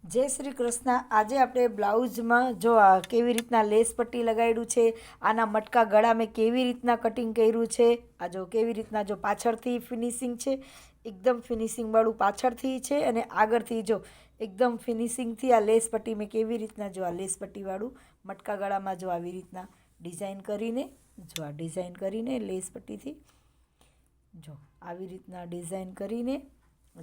જય શ્રી કૃષ્ણ. આજે આપણે બ્લાઉઝમાં જો આ કેવી રીતના લેસ પટ્ટી લગાડ્યું છે, આના મટકા ગળા મેં કેવી રીતના કટિંગ કર્યું છે, આ જો કેવી રીતના જો પાછળથી ફિનિશિંગ છે, એકદમ ફિનિશિંગવાળું પાછળથી છે અને આગળથી જો એકદમ ફિનિશિંગથી આ લેસ પટ્ટી મેં કેવી રીતના જો આ લેસ પટ્ટીવાળું મટકા ગળામાં જો આવી રીતના ડિઝાઇન કરીને જો આ ડિઝાઇન કરીને લેસ પટ્ટીથી જો આવી રીતના ડિઝાઇન કરીને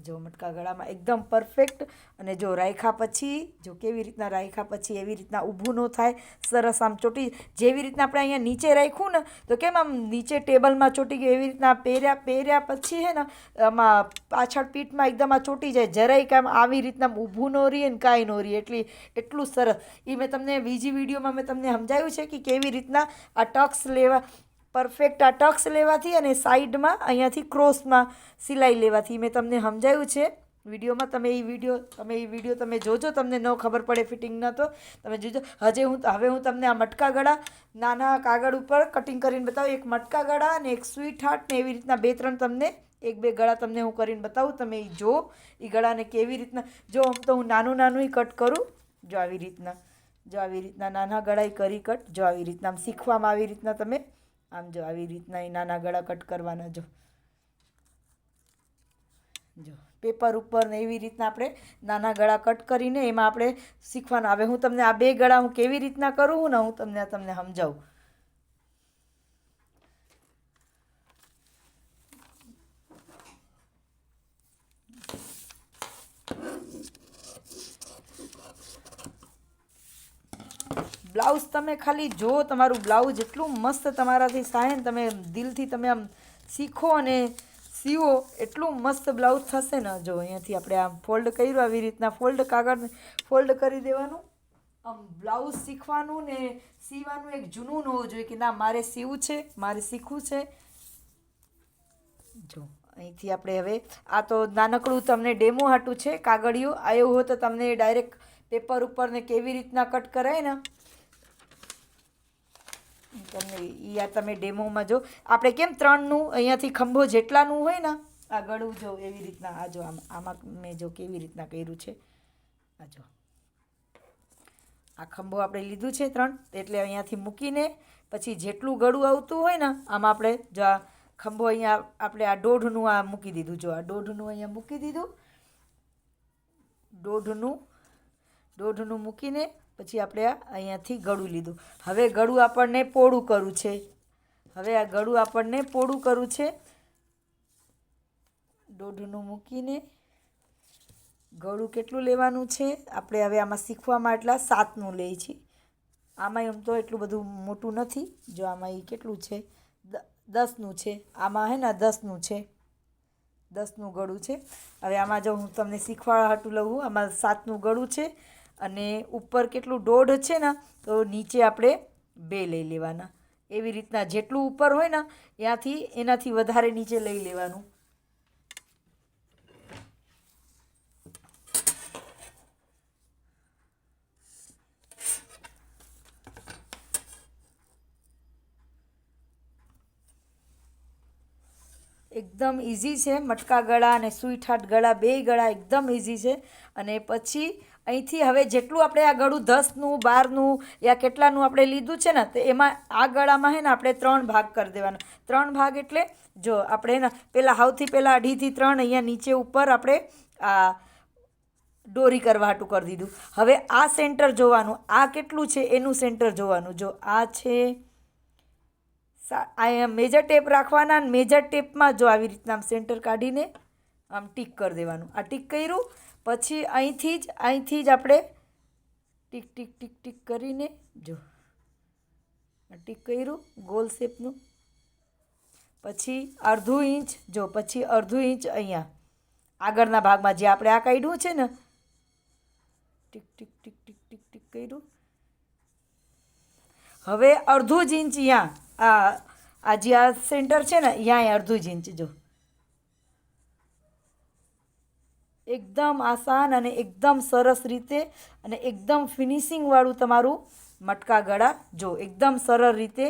જો મટકા ગળામાં એકદમ પરફેક્ટ. અને જો રાખ્યા પછી જો કેવી રીતના રાખ્યા પછી એવી રીતના ઊભું ન થાય, સરસ આમ ચોટી જેવી રીતના આપણે અહીંયા નીચે રાખ્યું ને તો કેમ આમ નીચે ટેબલમાં ચોટી ગયું એવી રીતના પહેર્યા પછી હે ને આમાં પાછળ પીઠમાં એકદમ આ ચોટી જાય, જરાય કામ આવી રીતના ઊભું ન રહીએ ને કાંઈ ન રહીએ એટલું સરસ. એ મેં તમને બીજી વિડીયોમાં મેં તમને સમજાવ્યું છે કે કેવી રીતના આ ટક્સ લેવા પરફેક્ટ આ ટક્સ લેવાથી અને સાઈડમાં અહીંયાથી ક્રોસમાં સિલાઈ લેવાથી મેં તમને સમજાવ્યું છે વિડીયોમાં. તમે એ વિડીયો તમે જોજો, તમને ન ખબર પડે ફિટિંગ ન તો તમે જોજો. હવે હું તમને આ મટકા ગળા નાના કાગળ ઉપર કટિંગ કરીને બતાવું. એક મટકા ગળા અને એક સ્વીટ હાર્ટ ને એવી રીતના બે ત્રણ તમને એક બે ગળા તમને હું કરીને બતાવું. તમે એ જો એ ગળાને કેવી રીતના જો આમ તો હું નાનું કટ કરું જો આવી રીતના નાના ગળા કરી કટ જો આવી રીતના આમ શીખવામાં આવી રીતના તમે આમ જો આવી રીતના એ નાના ગળા કટ કરવાના જો પેપર ઉપર ને એવી રીતના આપણે નાના ગળા કટ કરીને એમાં આપણે શીખવાના. હવે હું તમને આ બે ગળા હું કેવી રીતના કરું ને હું તમને સમજાવું. બ્લાઉઝ તમે ખાલી જો તમારું બ્લાઉઝ એટલું મસ્ત તમારાથી થાય ને, તમે દિલથી તમે આમ શીખો અને સીવો એટલું મસ્ત બ્લાઉઝ થશે ને. જો અહીંયાથી આપણે આમ ફોલ્ડ કર્યું આવી રીતના કાગળને ફોલ્ડ કરી દેવાનું. આમ બ્લાઉઝ શીખવાનું ને સીવાનું એક જૂનું ન હોવું જોઈએ કે ના મારે સીવું છે, મારે શીખવું છે. જો અહીંથી આપણે હવે આ તો નાનકડું તમને ડેમો હાટું છે કાગળિયું. આવ્યું હોય તો તમને ડાયરેક્ટ પેપર ઉપર ને કેવી રીતના કટ કરાય ને તમે ડેમોમાં જો આપણે કેમ ત્રણનું અહીંયાથી ખંભો જેટલાનું હોય ને આ ગળું જો એવી રીતના આ જો આમાં મેં જો કેવી રીતના કર્યું છે. આ જો આ ખંભો આપણે લીધું છે 3 એટલે અહીંયાથી મૂકીને પછી જેટલું ગળું આવતું હોય ને આમાં આપણે જો આ ખંભો અહીંયા આપણે આ 1.5નું આ મૂકી દીધું. જો આ 1.5નું અહીંયા મૂકી દીધું. 1.5નું મૂકીને પછી આપણે અહીંયાથી ગળું લીધું. હવે ગળું આપણને પોળું કરવું છે. આ ગળું આપણને પોળું કરવું છે. 1.5નું મૂકીને ગળું કેટલું લેવાનું છે આપણે હવે આમાં શીખવામાં એટલા 7નું લઈએ છીએ. આમાં એમ તો એટલું બધું મોટું નથી. જો આમાં એ કેટલું છે 10નું છે. આમાં હે ને 10નું છે, 10નું ગળું છે. હવે આમાં જો હું તમને શીખવા હાટું લઉં આમાં 7નું ગળું છે અને ઉપર કેટલું 1.5 છે ને તો નીચે આપણે 2 લઈ લેવાના. એવી રીતના જેટલું ઉપર હોય ને એનાથી વધારે નીચે લઈ લેવાનું. એકદમ ઇઝી છે. મટકા ગળા અને સ્વીટ હાર્ટ ગળા બે ગળા એકદમ ઇઝી છે. અને પછી અહીંથી હવે જેટલું આપણે આ ગળું 10નું 12નું યા કેટલાનું આપણે લીધું છે ને તો એમાં આ ગળામાં હે ને આપણે 3 ભાગ કરી દેવાના. 3 ભાગ એટલે જો આપણે ને સૌથી પહેલાં 2.5થી 3 અહીંયા નીચે ઉપર આપણે આ દોરી કરવા હાટું કરી દીધું. હવે આ સેન્ટર જોવાનું, આ કેટલું છે એનું સેન્ટર જોવાનું. જો આ છે અહીંયા મેજર ટેપ રાખવાના અને મેજર ટેપમાં જો આવી રીતના આમ સેન્ટર કાઢીને આમ ટીક કરી દેવાનું. આ ટીક કર્યું પછી અહીંથી જ આપણે ટીક ટીક ટીક ટીક કરીને જો આ ટીક કર્યું ગોલ શેપનું. પછી અડધું ઇંચ પછી અડધું ઇંચ અહીંયા આગળના ભાગમાં જે આપણે આ કાઢ્યું છે ને tick tick tick tick tick tick કર્યું. હવે અડધું જ ઇંચ અહીંયા આ જે આ સેન્ટર છે ને અહીંયા અડધું જ ઇંચ જો એકદમ આસાન અને એકદમ સરસ રીતે અને એકદમ ફિનિશિંગવાળું તમારું મટકા ગળા જો એકદમ સરળ રીતે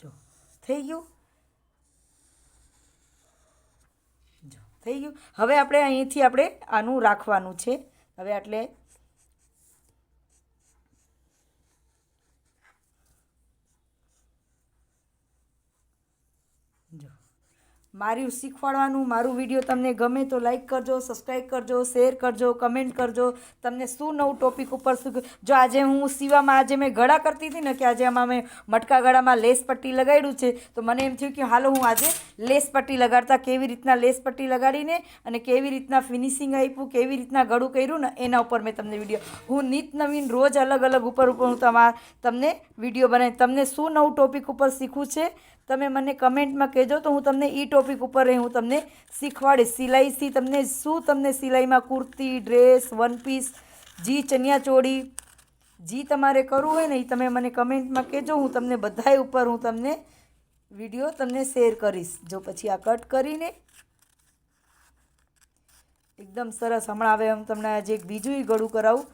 જો થઈ ગયું. હવે આપણે અહીંથી આપણે આનું રાખવાનું છે. હવે આટલે જો મારું શીખવાડવાનું મારું વિડીયો તમને ગમે તો લાઈક કરજો, સબસ્ક્રાઈબ કરજો, શેર કરજો, કમેન્ટ કરજો. તમને શું નવું ટોપિક ઉપર શું જો આજે હું સીવામાં આજે મેં ગળા કરતી હતી ને કે આજે આમાં મેં મટકા ગળામાં લેસ પટ્ટી લગાડ્યું છે તો મને એમ થયું કે હાલો હું આજે લેસ પટ્ટી લગાડતા કેવી રીતના લેસ પટ્ટી લગાડીને અને કેવી રીતના ફિનિશિંગ આપ્યું, કેવી રીતના ગળું કર્યું ને એના ઉપર મેં તમને વિડીયો હું નિત નવીન રોજ અલગ અલગ ઉપર હું તમને વિડીયો બનાવી તમને શું નવું ટોપિક ઉપર શીખવું છે તમે મને કમેન્ટમાં કહેજો તો હું તમને એ ટોપિક ઉપર હું તમને શીખવાડીશ. સિલાઈથી તમને સિલાઈમાં kurti, dress, one piece, chaniya choli તમારે કરવું હોય ને એ તમે મને કમેન્ટમાં કહેજો. હું તમને બધાય ઉપર હું તમને વિડીયો તમને શેર કરીશ. જો પછી આ કટ કરીને એકદમ સરસ હમણાં હવે હું તમને આજે એક બીજું ગળું કરાવું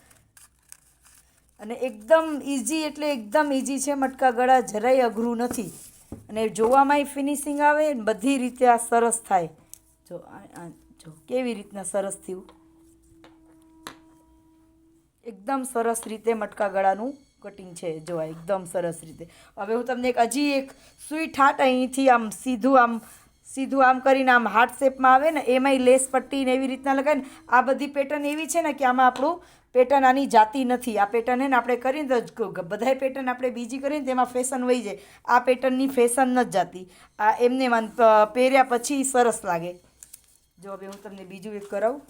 અને એકદમ ઇઝી એટલે એકદમ ઇઝી છે. મટકા ગળા જરાય અઘરું નથી અને જોવામાં ફિનિશિંગ આવે ને બધી રીતે આ સરસ થાય. જો કેવી રીતના સરસ થયું, એકદમ સરસ રીતે મટકા ગળાનું કટિંગ છે. જો એકદમ સરસ રીતે. હવે હું તમને હજી એક સુઈ ઠાટ અહીંથી આમ સીધું આમ કરીને આમ હાર્ટ શેપમાં આવે ને એમાંય લેસ પટ્ટી ને એવી રીતના લગાવીને આ બધી પેટર્ન એવી છે ને કે આમાં આપણું પેટર્ન આની જાતી નથી. આ પેટર્ન એને આપણે કરીને તો બધાય પેટર્ન આપણે બીજી કરીને તેમાં ફેશન વહી જાય. આ પેટર્નની ફેશન નથી જાતી. આ એમને પહેર્યા પછી સરસ લાગે. જો હવે હું તમને બીજું એક કરાવું.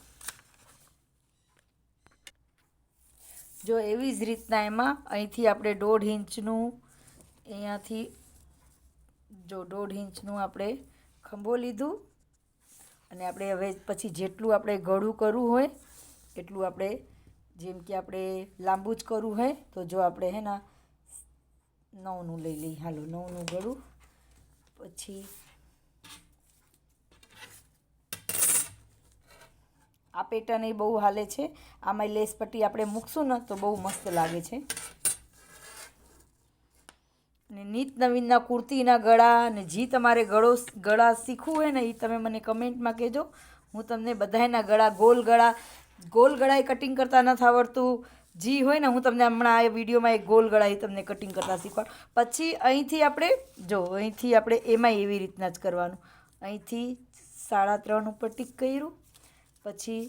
જો એવી જ રીતના એમાં અહીંથી આપણે 1.5 ઇંચનું અહીંયાથી જો 1.5 ઇંચનું આપણે ખંભો લીધું અને આપણે હવે પછી જેટલું આપણે ગળું કરવું હોય એટલું આપણે જેમ કે આપણે લાંબુ જ કરવું હોય તો જો આપણે હે ને 9નું લઈ લઈએ. હાલો 9નું ગળું. પછી આ પેટર્ન એ બહુ હાલે છે. આમાં લેસ પટ્ટી આપણે મૂકશું ને તો બહુ મસ્ત લાગે છે. અને નિત નવીનના કુર્તીના ગળા અને તમારે ગળા શીખવું હોય ને એ તમે મને કમેન્ટમાં કહેજો. હું તમને બધાયના ગોલ ગળાએ કટિંગ કરતા નથી આવડતું. હોય ને હું તમને હમણાં આ વિડીયોમાં એક ગોલ ગળા તમને કટિંગ કરતા શીખવાડ. પછી અહીંથી આપણે એમાં એવી રીતના જ કરવાનું. અહીંથી 3.5 ઉપર ટીક કર્યું. પછી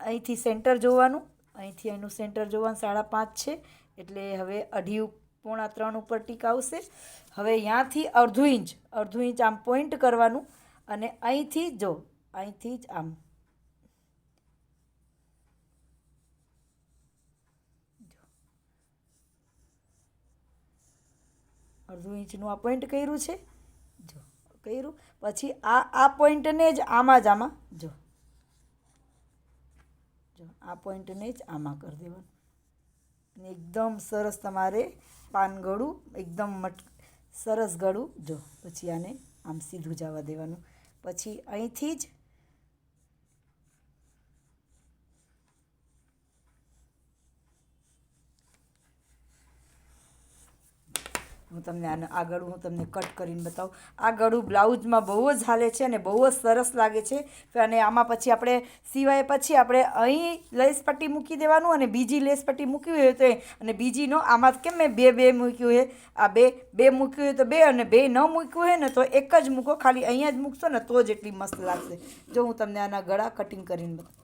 અહીંથી સેન્ટર જોવાનું. અહીંથી એનું સેન્ટર જોવાનું 5.5 છે એટલે હવે 2.5-3 ઉપર ટીક આવશે. હવે અહીંયાથી અડધું ઇંચ આમ પોઈન્ટ કરવાનું અને અહીંથી જ આમ અડધું ઇંચનું આ પોઈન્ટ કર્યું છે. જો કર્યું પછી આ પોઈન્ટને જ આમાં જો આ પોઈન્ટને જ આમાં કરી દેવાનું અને એકદમ સરસ તમારે પાન ગળું એકદમ સરસ ગળું. જો પછી આને આમ સીધું જવા દેવાનું. પછી અહીંથી જ હું તમને આ ગળું હું તમને કટ કરીને બતાવું. આ ગળું બ્લાઉઝમાં બહુ જ હાલે છે અને બહુ જ સરસ લાગે છે. અને આમાં પછી આપણે સિવાય પછી આપણે અહીં લેસ પટ્ટી મૂકી દેવાનું અને બીજી લેસ પટ્ટી મૂકવી હોય તો અને બીજીનો આમાં કેમ મેં બે મૂક્યું હોય. આ બે મૂક્યું હોય તો બે અને બે ન મૂક્યું હોય ને તો એક જ મૂકો. ખાલી અહીંયા જ મૂકશો ને તો જ એટલી મસ્ત લાગશે. જો હું તમને આના ગળા કટિંગ કરીને બતાવું.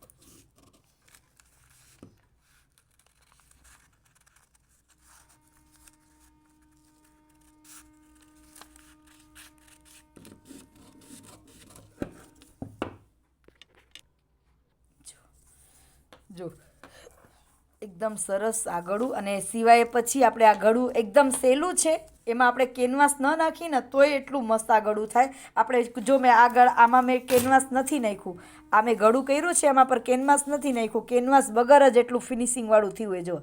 જો એકદમ સરસ આ ગળું અને સિવાય પછી આપણે આ ગળું એકદમ સહેલું છે. એમાં આપણે કેનવાસ ન નાખીને તોય એટલું મસ્ત આ ગળું થાય. આપણે જો મેં આમાં મેં કેનવાસ નથી નાખ્યું. આ મેં ગળું કર્યું છે એમાં પર કેનવાસ નથી નાખ્યું. કેનવાસ વગર જ એટલું ફિનિશિંગવાળું થયું હોય. જો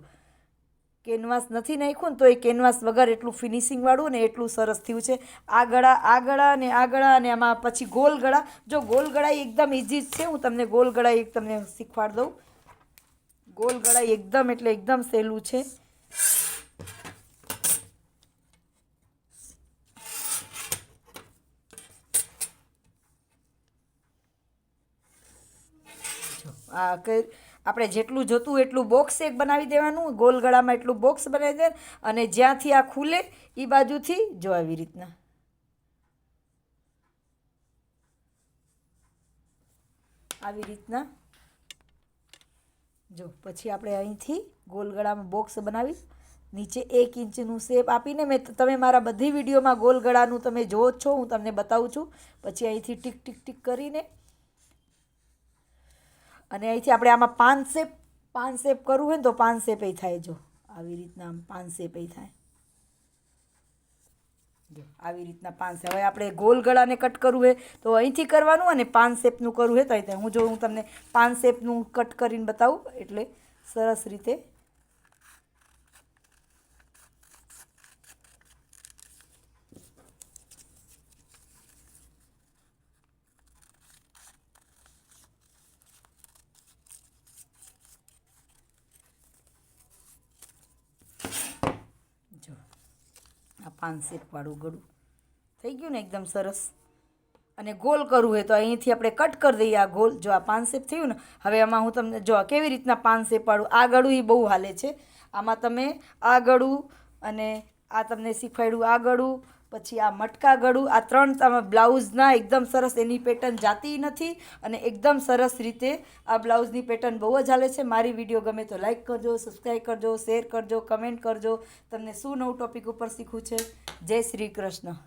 કેનવાસ નથી નાખ્યું ને તો એ કેનવાસ વગર એટલું ફિનિશિંગવાળું ને એટલું સરસ થયું છે. આ ગળા અને આમાં પછી ગોલ ગળા. જો ગોલ ગળા એકદમ ઇઝી જ છે. હું તમને ગોલ ગળા તમને શીખવાડી દઉં. ગોલ ગળા એકદમ એટલે એકદમ સહેલું છે. આ આપણે જેટલું જોતું એટલું બોક્સ એક બનાવી દેવાનું, ગોલ ગળામાં એટલું બોક્સ બનાવી દે, અને જ્યાંથી આ ખુલે એ બાજુથી જો આવી રીતના જો પછી આપણે અહીંથી ગોલ ગળામાં બોક્સ બનાવી નીચે 1 ઇંચનું શેપ આપીને તમે મારા બધી વિડીયોમાં ગોલ ગળાનું તમે જોવો જ છો, હું તમને બતાવું છું. પછી અહીંથી ટીક ટીક ટીક કરીને અને અહીંથી આપણે આમાં પાન શેપ કરવું હોય ને તો પાન શેપ એ થાય. જો આવી રીતના આમ પાન શેપ એ થાય. જો આવી રીતના પાન શેપ. હવે આપણે ગોલ ગળાને કટ કરવું હોય તો અહીંથી કરવાનું, અને પાન શેપનું કરવું હોય તો અહીંથી. હું તમને પાન શેપનું કટ કરીને બતાવું એટલે સરસ રીતે. જો આ પાન શેપવાળું ગળું થઈ ગયું ને એકદમ સરસ. અને ગોલ કરવું હોય તો અહીંથી આપણે કટ કરી દઈએ આ ગોલ. જો આ પાન શેપ થયું ને, હવે આમાં હું તમને જો કેવી રીતના પાન શેપવાળું આ ગળું એ બહુ હાલે છે. આમાં તમે આ ગળું અને આ તમને શીખવાડ્યું આ ગળું, પછી આ મટકા ગળું, આ 3 તમે બ્લાઉઝના એકદમ સરસ એની પેટર્ન જાતી નથી, અને એકદમ સરસ રીતે આ બ્લાઉઝની પેટર્ન બહુ જ હાલે છે. મારી વિડીયો ગમે તો લાઈક કરજો, સબસ્ક્રાઈબ કરજો, શેર કરજો, કમેન્ટ કરજો. તમને શું નવું ટૉપિક ઉપર શીખવું છે. જય શ્રી કૃષ્ણ.